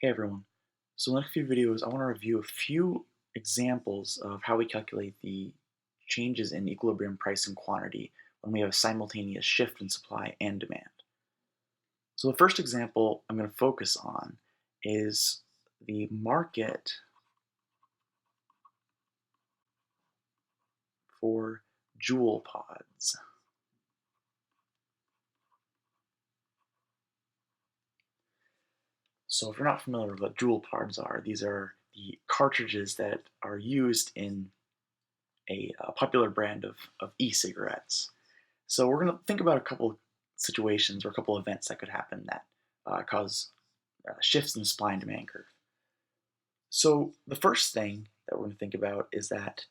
Hey everyone. So in the next few videos, I want to review a few examples of how we calculate the changes in equilibrium price and quantity when we have a simultaneous shift in supply and demand. So the first example I'm going to focus on is the market for jewel pods. So if you're not familiar with what jewel pods are, these are the cartridges that are used in a popular brand of e-cigarettes. So we're going to think about a couple situations or a couple events that could happen that cause shifts in the supply and demand curve. So the first thing that we're going to think about is that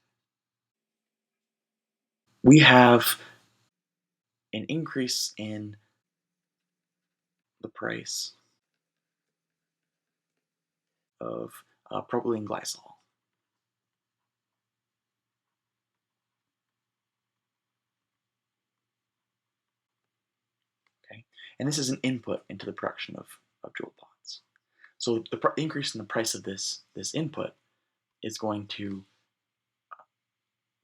we have an increase in the price of propylene glycol. Okay, and this is an input into the production of jewel pods. So the increase in the price of this input is going to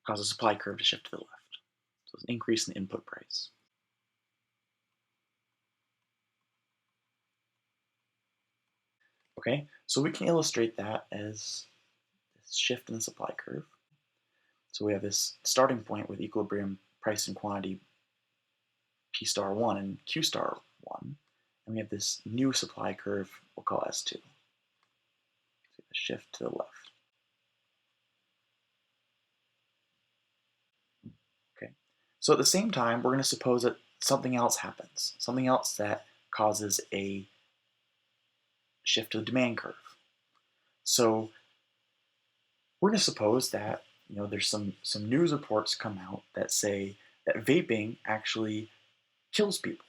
cause a supply curve to shift to the left. So it's an increase in the input price. Okay, so we can illustrate that as this shift in the supply curve. So we have this starting point with equilibrium price and quantity P star 1 and Q star 1, and we have this new supply curve we'll call S2. So the shift to the left. Okay, so at the same time, we're going to suppose that something else happens, something else that causes a shift to the demand curve. So we're going to suppose that there's some news reports come out that say that vaping actually kills people.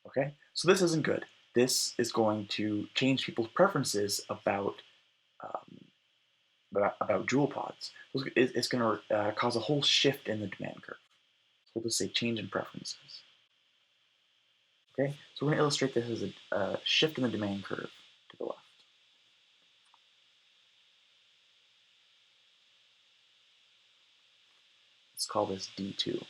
Okay, so this isn't good. This is going to change people's preferences um, about jewel pods. It's going to cause a whole shift in the demand curve. So we'll just say change in preferences. Okay, so we're going to illustrate this as a shift in the demand curve to the left. Let's call this D2.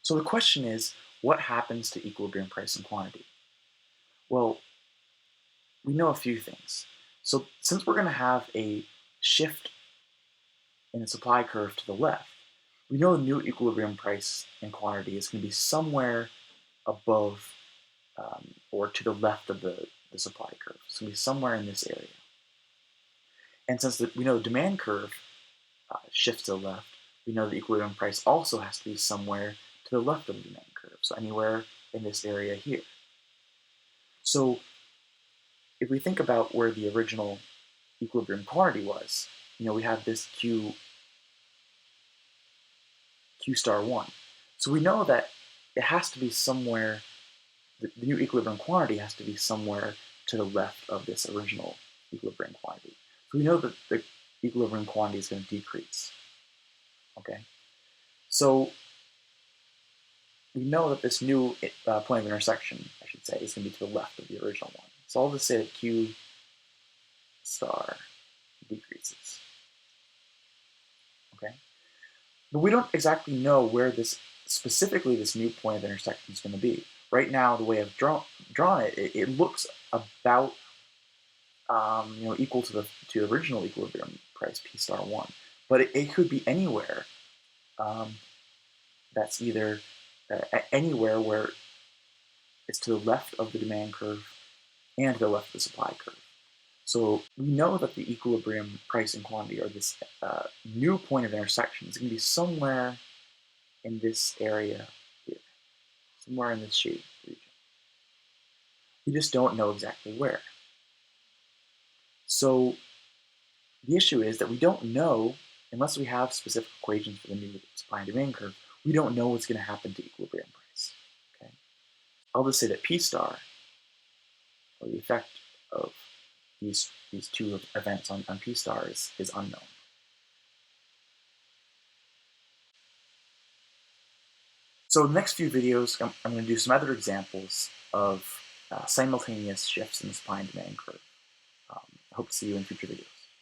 So the question is, what happens to equilibrium price and quantity? Well, we know a few things. So since we're going to have a shift in the supply curve to the left, we know the new equilibrium price and quantity is going to be somewhere above or to the left of the supply curve. So it's going to be somewhere in this area. And since we know the demand curve shifts to the left, we know the equilibrium price also has to be somewhere to the left of the demand curve. So anywhere in this area here. So if we think about where the original equilibrium quantity was, we have this Q star 1. So we know that it has to be somewhere, the new equilibrium quantity has to be somewhere to the left of this original equilibrium quantity. So we know that the equilibrium quantity is going to decrease. Okay, so we know that this new point of intersection, I should say, is going to be to the left of the original one. So I'll just say that Q star decreases. Okay, but we don't exactly know where specifically this new point of intersection is going to be. Right now, the way I've drawn it, it looks about equal to the original equilibrium price P star 1, but it could be anywhere. That's either anywhere where it's to the left of the demand curve and to the left of the supply curve. So we know that the equilibrium price and quantity, or this new point of intersection, is going to be somewhere in this area here, somewhere in this shaded region. We just don't know exactly where. So the issue is that we don't know, unless we have specific equations for the new supply and demand curve, we don't know what's going to happen to equilibrium price. Okay, I'll just say that P star, or the effect of these two events on P star is unknown. So in the next few videos, I'm going to do some other examples of simultaneous shifts in the supply and demand curve. I hope to see you in future videos.